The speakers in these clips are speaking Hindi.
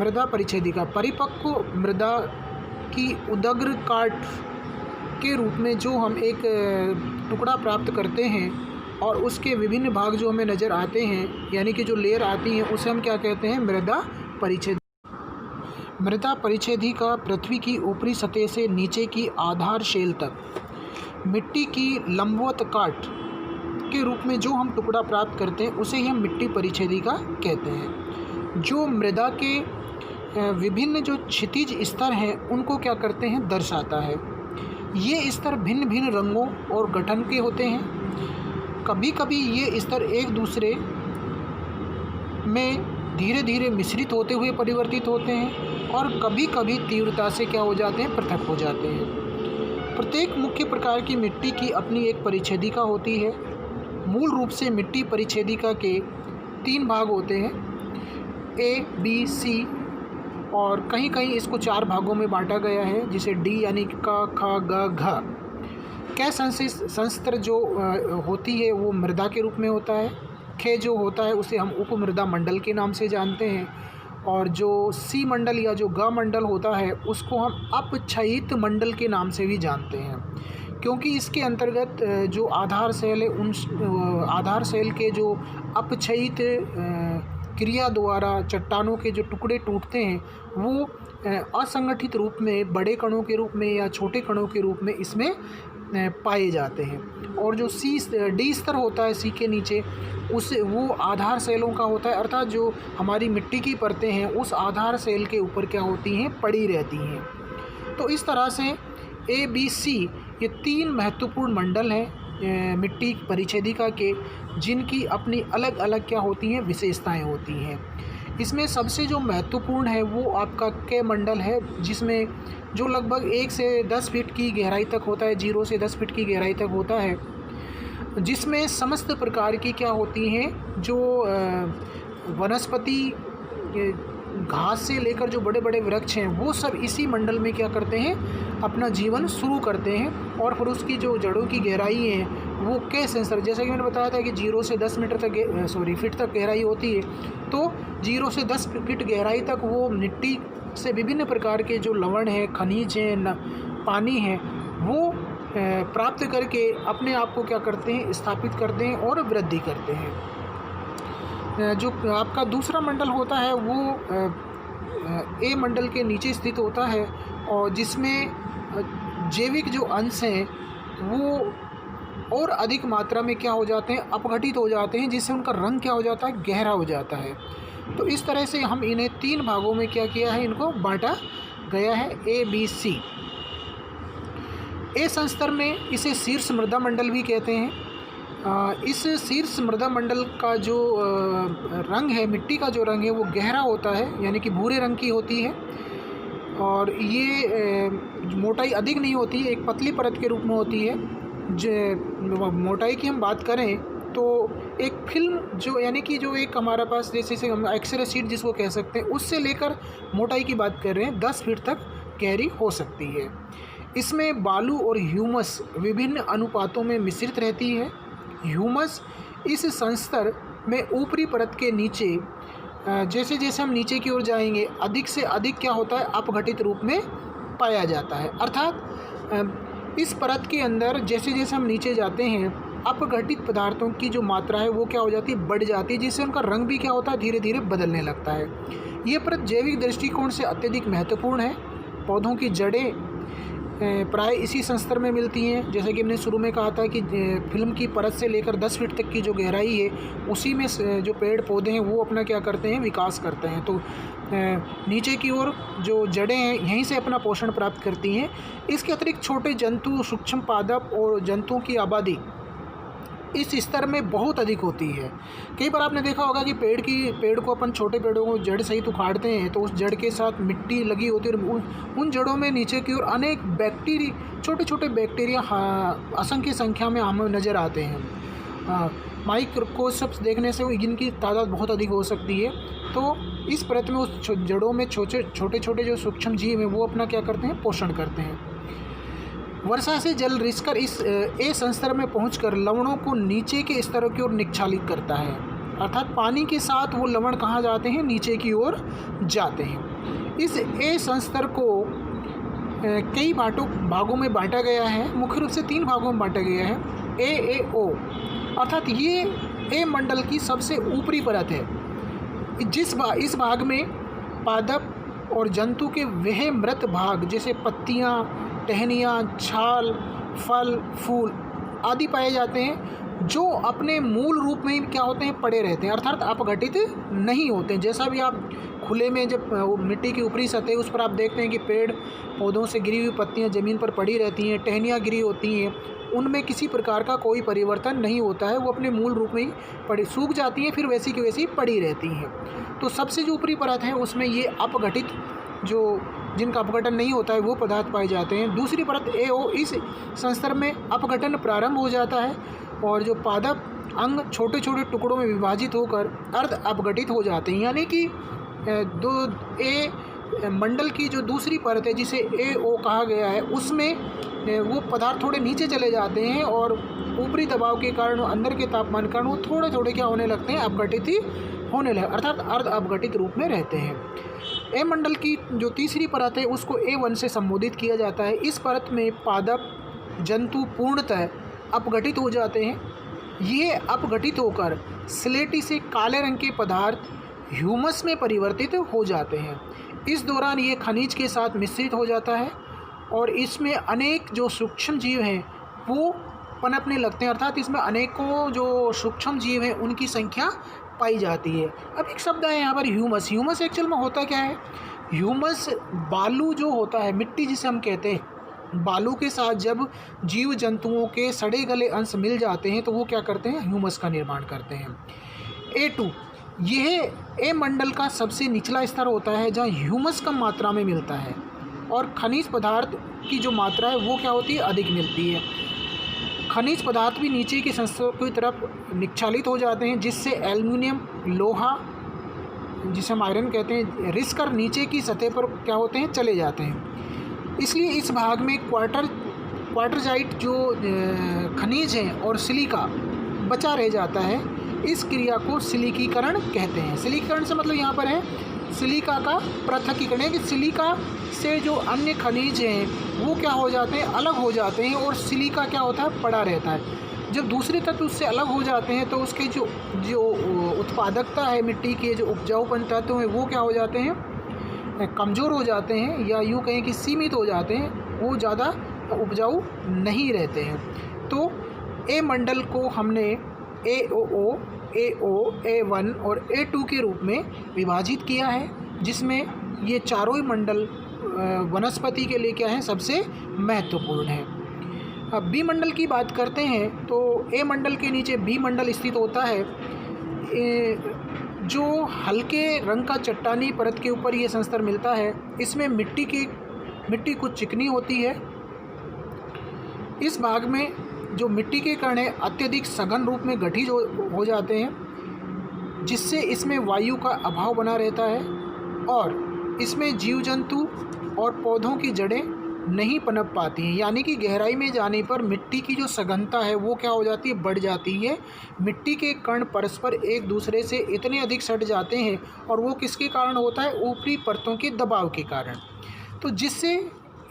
मृदा परिच्छेदिका परिपक्व मृदा की उदग्र काट के रूप में जो हम एक टुकड़ा प्राप्त करते हैं और उसके विभिन्न भाग जो हमें नज़र आते हैं, यानी कि जो लेयर आती हैं, उसे हम क्या कहते हैं? मृदा परिच्छेदिका। मृदा परिच्छेदिका पृथ्वी की ऊपरी सतह से नीचे की आधार शेल तक मिट्टी की लंबवत काट के रूप में जो हम टुकड़ा प्राप्त करते हैं उसे ही हम मिट्टी परिच्छेदिका कहते हैं। जो मृदा के विभिन्न जो क्षितिज स्तर हैं उनको क्या करते हैं? दर्शाता है। ये स्तर भिन्न भिन्न रंगों और गठन के होते हैं। कभी कभी ये स्तर एक दूसरे में धीरे धीरे मिश्रित होते हुए परिवर्तित होते हैं और कभी कभी तीव्रता से क्या हो जाते हैं? पृथक हो जाते हैं। प्रत्येक मुख्य प्रकार की मिट्टी की अपनी एक परिच्छेदिका होती है। मूल रूप से मिट्टी परिच्छेदिका के 3 भाग होते हैं, A, B, C, और कहीं कहीं इसको 4 भागों में बांटा गया है, जिसे D यानी क, ख, ग, घ। कै संस्तर जो होती है वो मृदा के रूप में होता है। खे जो होता है उसे हम उपमृदा मंडल के नाम से जानते हैं, और जो सी मंडल या जो ग मंडल होता है उसको हम अपक्षयित मंडल के नाम से भी जानते हैं, क्योंकि इसके अंतर्गत जो आधार सेल है उन आधार सेल के जो अपक्षयित क्रिया द्वारा चट्टानों के जो टुकड़े टूटते हैं वो असंगठित रूप में बड़े कणों के रूप में या छोटे कणों के रूप में इसमें पाए जाते हैं। और जो डी स्तर होता है सी के नीचे, उस वो आधार सेलों का होता है, अर्थात जो हमारी मिट्टी की परतें हैं उस आधार सेल के ऊपर क्या होती हैं? पड़ी रहती हैं। तो इस तरह से ए, बी, सी ये 3 महत्वपूर्ण मंडल हैं मिट्टी परिच्छेदिका के, जिनकी अपनी अलग अलग क्या होती हैं? विशेषताएं होती हैं। इसमें सबसे जो महत्वपूर्ण है वो आपका के मंडल है, जिसमें जो लगभग 1 से 10 फीट की गहराई तक होता है, 0 से 10 फीट की गहराई तक होता है, जिसमें समस्त प्रकार की क्या होती हैं? जो वनस्पति घास से लेकर जो बड़े बड़े वृक्ष हैं वो सब इसी मंडल में क्या करते हैं? अपना जीवन शुरू करते हैं। और फिर उसकी जो जड़ों की गहराई है वो के सेंसर, जैसा कि मैंने बताया था कि 0 से 10 फीट तक गहराई होती है, तो 0 से 10 फीट गहराई तक वो मिट्टी से विभिन्न प्रकार के जो लवण हैं, खनिज हैं, पानी है, वो प्राप्त करके अपने आप को क्या करते हैं? स्थापित करते हैं और वृद्धि करते हैं। जो आपका दूसरा मंडल होता है वो ए मंडल के नीचे स्थित होता है, और जिसमें जैविक जो अंश हैं वो और अधिक मात्रा में क्या हो जाते हैं? अपघटित हो जाते हैं, जिससे उनका रंग क्या हो जाता है? गहरा हो जाता है। तो इस तरह से हम इन्हें 3 भागों में क्या किया है? इनको बांटा गया है, ए, बी, सी। ए संस्तर में इसे शीर्ष मृदा मंडल भी कहते हैं। इस शीर्ष मृदा मंडल का जो रंग है, मिट्टी का जो रंग है वो गहरा होता है, यानी कि भूरे रंग की होती है, और ये मोटाई अधिक नहीं होती है, एक पतली परत के रूप में होती है। जो मोटाई की हम बात करें तो एक फिल्म जो यानी कि जो एक हमारे पास जैसे हम एक्सरे शीट जिसको कह सकते हैं, उससे लेकर मोटाई की बात कर रहे हैं 10 फीट तक गहरी हो सकती है। इसमें बालू और ह्यूमस विभिन्न अनुपातों में मिश्रित रहती है। ह्यूमस इस संस्तर में ऊपरी परत के नीचे जैसे जैसे हम नीचे की ओर जाएंगे अधिक से अधिक क्या होता है? अपघटित रूप में पाया जाता है। अर्थात इस परत के अंदर जैसे जैसे हम नीचे जाते हैं अपघटित पदार्थों की जो मात्रा है वो क्या हो जाती है? बढ़ जाती है, जिससे उनका रंग भी क्या होता है? धीरे धीरे बदलने लगता है। ये परत जैविक दृष्टिकोण से अत्यधिक महत्वपूर्ण है। पौधों की जड़ें प्राय इसी संस्तर में मिलती हैं। जैसे कि हमने शुरू में कहा था कि फिल्म की परत से लेकर 10 फीट तक की जो गहराई है उसी में जो पेड़ पौधे हैं वो अपना क्या करते हैं? विकास करते हैं। तो नीचे की ओर जो जड़ें हैं यहीं से अपना पोषण प्राप्त करती हैं। इसके अतिरिक्त छोटे जंतु, सूक्ष्म पादप और जंतुओं की आबादी इस स्तर में बहुत अधिक होती है। कई बार आपने देखा होगा कि पेड़ को अपन छोटे पेड़ों को जड़ सहित उखाड़ते हैं तो उस जड़ के साथ मिट्टी लगी होती है, और उन जड़ों में नीचे की ओर अनेक बैक्टीरिया, छोटे छोटे बैक्टीरिया असंख्य संख्या में हमें नज़र आते हैं। माइक्रोस्कोप्स देखने से इनकी तादाद बहुत अधिक हो सकती है। तो इस परत में उस जड़ों में छोटे छोटे जो सूक्ष्म जीव हैं वो अपना क्या करते हैं? पोषण करते हैं। वर्षा से जल रिसकर इस ए संस्तर में पहुंचकर लवणों को नीचे के स्तरों की ओर निक्षालित करता है। अर्थात पानी के साथ वो लवण कहाँ जाते हैं, नीचे की ओर जाते हैं। इस ए संस्तर को कई भागों में बांटा गया है। मुख्य रूप से 3 भागों में बांटा गया है। AAO अर्थात ये ए मंडल की सबसे ऊपरी परत है। इस भाग में पादप और जंतु के वह मृत भाग जैसे पत्तियां, टहनियाँ, छाल, फल, फूल आदि पाए जाते हैं, जो अपने मूल रूप में क्या होते हैं, पड़े रहते हैं, अर्थात अपघटित नहीं होते हैं। जैसा भी आप खुले में जब मिट्टी की ऊपरी सतह उस पर आप देखते हैं कि पेड़ पौधों से गिरी हुई पत्तियां ज़मीन पर पड़ी रहती हैं, टहनियाँ गिरी होती हैं, उनमें किसी प्रकार का कोई परिवर्तन नहीं होता है, वो अपने मूल रूप में ही सूख जाती हैं, फिर वैसी की वैसी पड़ी रहती हैं। तो सबसे जो ऊपरी परत है उसमें ये अपघटित, जो जिनका अपघटन नहीं होता है, वो पदार्थ पाए जाते हैं। दूसरी परत AO, इस संस्तर में अपघटन प्रारंभ हो जाता है और जो पादप अंग छोटे छोटे टुकड़ों में विभाजित होकर अर्ध अपघटित हो जाते हैं, यानी कि ए मंडल की जो दूसरी परत है जिसे AO कहा गया है, उसमें वो पदार्थ थोड़े नीचे चले जाते हैं और ऊपरी दबाव के कारण, अंदर के तापमान के कारण वो थोड़े थोड़े क्या होने लगते हैं, अपघटित ही होने लगे, अर्थात अर्ध अपघटित रूप में रहते हैं। ए मंडल की जो तीसरी परत है उसको A1 से संबोधित किया जाता है। इस परत में पादप जंतु पूर्णतः अपघटित हो जाते हैं। ये अपघटित होकर स्लेटी से काले रंग के पदार्थ ह्यूमस में परिवर्तित हो जाते हैं। इस दौरान ये खनिज के साथ मिश्रित हो जाता है और इसमें अनेक जो सूक्ष्म जीव हैं वो पनपने लगते हैं, अर्थात इसमें अनेकों जो सूक्ष्म जीव हैं उनकी संख्या पाई जाती है। अब एक शब्द है यहाँ पर ह्यूमस। ह्यूमस एक्चुअल में होता क्या है? ह्यूमस बालू जो होता है, मिट्टी जिसे हम कहते हैं, बालू के साथ जब जीव जंतुओं के सड़े गले अंश मिल जाते हैं तो वो क्या करते हैं, ह्यूमस का निर्माण करते हैं। A2 यह ए मंडल का सबसे निचला स्तर होता है जहाँ ह्यूमस कम मात्रा में मिलता है और खनिज पदार्थ की जो मात्रा है वो क्या होती है, अधिक मिलती है। खनिज पदार्थ भी नीचे के संस्तरों की तरफ निक्षालित हो जाते हैं, जिससे एल्युमिनियम, लोहा जिसे हम आयरन कहते हैं, रिस कर नीचे की सतह पर क्या होते हैं, चले जाते हैं। इसलिए इस भाग में क्वार्टरजाइट जो खनिज हैं और सिलिका बचा रह जाता है। इस क्रिया को सिलिकीकरण कहते हैं। सिलिकीकरण से मतलब यहाँ पर है सिलिका का पृथक्कीकरण है कि सिलिका से जो अन्य खनिज हैं वो क्या हो जाते हैं, अलग हो जाते हैं और सिलिका क्या होता है, पड़ा रहता है। जब दूसरे तत्व उससे अलग हो जाते हैं तो उसके जो उत्पादकता है, मिट्टी के जो उपजाऊपन तत्व हैं वो क्या हो जाते हैं, कमज़ोर हो जाते हैं, या यूँ कहें कि सीमित हो जाते हैं, वो ज़्यादा उपजाऊ नहीं रहते हैं। तो ए मंडल को हमने AOO, AO, A1 और A2 के रूप में विभाजित किया है, जिसमें ये चारों ही मंडल वनस्पति के लिए क्या है, सबसे महत्वपूर्ण है। अब बी मंडल की बात करते हैं तो ए मंडल के नीचे बी मंडल स्थित होता है। जो हल्के रंग का चट्टानी परत के ऊपर ये संस्तर मिलता है, इसमें मिट्टी कुछ चिकनी होती है। इस भाग में जो मिट्टी के कण हैं अत्यधिक सघन रूप में गठित हो जाते हैं, जिससे इसमें वायु का अभाव बना रहता है और इसमें जीव जंतु और पौधों की जड़ें नहीं पनप पाती हैं। यानी कि गहराई में जाने पर मिट्टी की जो सघनता है वो क्या हो जाती है, बढ़ जाती है। मिट्टी के कण परस्पर एक दूसरे से इतने अधिक सट जाते हैं और वो किसके कारण होता है, ऊपरी परतों के दबाव के कारण। तो जिससे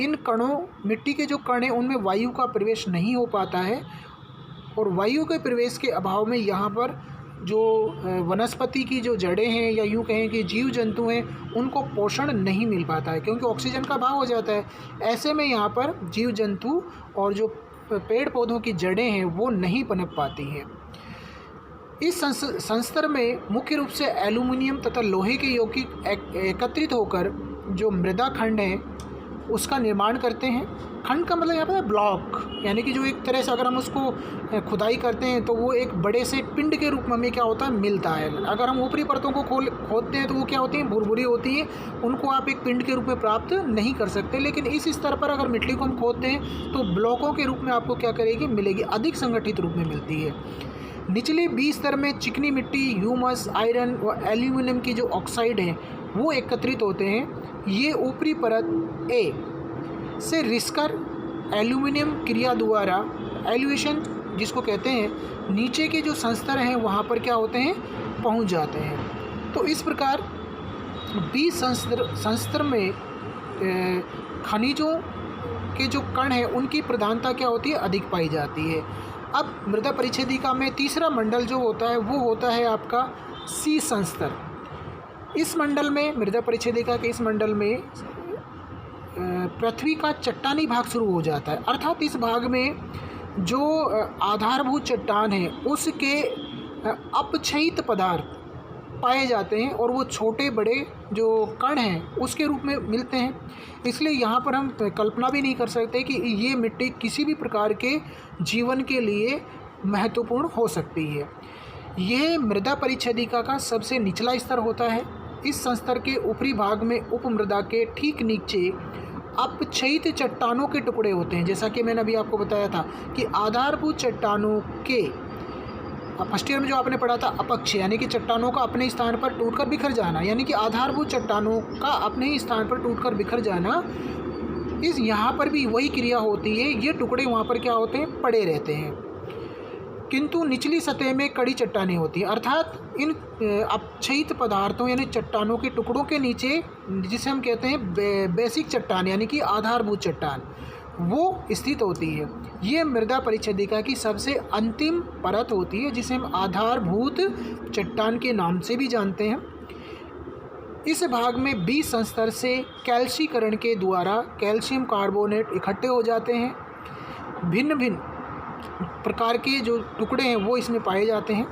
इन कणों, मिट्टी के जो कण हैं उनमें वायु का प्रवेश नहीं हो पाता है और वायु के प्रवेश के अभाव में यहाँ पर जो वनस्पति की जो जड़ें हैं या यूँ कहें कि जीव जंतु हैं उनको पोषण नहीं मिल पाता है, क्योंकि ऑक्सीजन का अभाव हो जाता है। ऐसे में यहाँ पर जीव जंतु और जो पेड़ पौधों की जड़ें हैं वो नहीं पनप पाती हैं। इस संस्तर में मुख्य रूप से एल्युमिनियम तथा लोहे के यौगिक एकत्रित होकर जो मृदा खंड है उसका निर्माण करते हैं। खंड का मतलब यहाँ पर ब्लॉक, यानी कि जो एक तरह से अगर हम उसको खुदाई करते हैं तो वो एक बड़े से पिंड के रूप में हमें क्या होता है, मिलता है। अगर हम ऊपरी परतों को खोदते हैं तो वो क्या होती हैं, भुरभुरी होती हैं, उनको आप एक पिंड के रूप में प्राप्त नहीं कर सकते। लेकिन इस स्तर पर अगर मिट्टी को हम खोदते हैं तो ब्लॉकों के रूप में आपको क्या करेगी, मिलेगी, अधिक संगठित रूप में मिलती है। निचले बी स्तर में चिकनी मिट्टी, ह्यूमस, आयरन और एल्यूमिनियम की जो ऑक्साइड हैं वो एकत्रित होते हैं। ये ऊपरी परत ए से रिसकर एल्यूमिनियम क्रिया द्वारा एलिवेशन जिसको कहते हैं, नीचे के जो संस्तर हैं वहाँ पर क्या होते हैं, पहुंच जाते हैं। तो इस प्रकार बीज संस्तर में खनिजों के जो कण हैं उनकी प्रधानता क्या होती है, अधिक पाई जाती है। अब मृदा परिच्छेदिका में तीसरा मंडल जो होता है वो होता है आपका सी संस्तर। इस मंडल में, मृदा परिच्छेदिका के इस मंडल में पृथ्वी का चट्टानी भाग शुरू हो जाता है, अर्थात इस भाग में जो आधारभूत चट्टान है उसके अपक्षयित पदार्थ पाए जाते हैं और वो छोटे बड़े जो कण हैं उसके रूप में मिलते हैं। इसलिए यहाँ पर हम कल्पना भी नहीं कर सकते कि ये मिट्टी किसी भी प्रकार के जीवन के लिए महत्वपूर्ण हो सकती है। यह मृदा परिच्छेदिका का सबसे निचला स्तर होता है। इस संस्तर के ऊपरी भाग में उपमृदा के ठीक नीचे अपक्षयित चट्टानों के टुकड़े होते हैं। जैसा कि मैंने अभी आपको बताया था कि आधारभूत चट्टानों के फर्स्ट ईयर में जो आपने पढ़ा था अपक्षय, यानी कि चट्टानों का अपने स्थान पर टूटकर बिखर जाना, यानी कि आधारभूत चट्टानों का अपने ही स्थान पर टूटकर बिखर जाना, इस यहाँ पर भी वही क्रिया होती है। ये टुकड़े वहाँ पर क्या होते हैं, पड़े रहते हैं। किंतु निचली सतह में कड़ी चट्टानें होती हैं, अर्थात इन अपक्षयित पदार्थों यानी चट्टानों के टुकड़ों के नीचे, जिसे हम कहते हैं बेसिक चट्टान यानी कि आधारभूत चट्टान, वो स्थित होती है। ये मृदा परिच्छेदिका की सबसे अंतिम परत होती है, जिसे हम आधारभूत चट्टान के नाम से भी जानते हैं। इस भाग में बीज संस्तर से कैल्शीकरण के द्वारा कैल्शियम कार्बोनेट इकट्ठे हो जाते हैं। भिन्न भिन्न प्रकार के जो टुकड़े हैं वो इसमें पाए जाते हैं।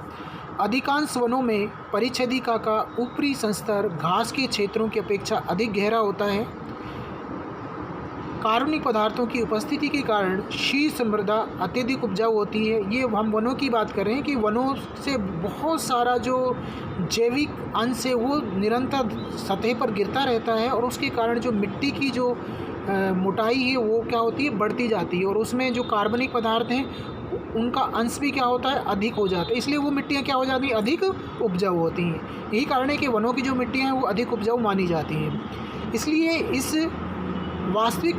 अधिकांश वनों में परिच्छेदिका का ऊपरी संस्तर घास के क्षेत्रों की अपेक्षा अधिक गहरा होता है। कार्बनिक पदार्थों की उपस्थिति के कारण शीर्ष मृदा अत्यधिक उपजाऊ होती है। ये हम वनों की बात कर रहे हैं कि वनों से बहुत सारा जो जैविक अंश है वो निरंतर सतह पर गिरता रहता है और उसके कारण जो मिट्टी की जो मोटाई है वो क्या होती है, बढ़ती जाती है और उसमें जो कार्बनिक पदार्थ हैं उनका अंश भी क्या होता है, अधिक हो जाता है। इसलिए वो मिट्टियाँ क्या हो जाती हैं, अधिक उपजाऊ होती हैं। यही कारण है कि वनों की जो मिट्टियाँ हैं वो अधिक उपजाऊ मानी जाती हैं। इसलिए इस वास्तविक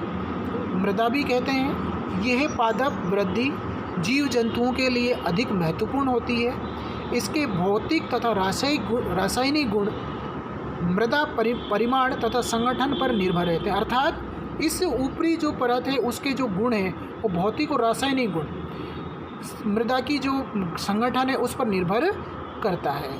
मृदा भी कहते हैं, यह पादप वृद्धि जीव जंतुओं के लिए अधिक महत्वपूर्ण होती है। इसके भौतिक तथा रासायनिक गुण मृदा परिमाण तथा संगठन पर निर्भर रहते हैं, अर्थात इस ऊपरी जो परत है उसके जो गुण हैं वो भौतिक और रासायनिक गुण मृदा की जो संगठन है उस पर निर्भर करता है।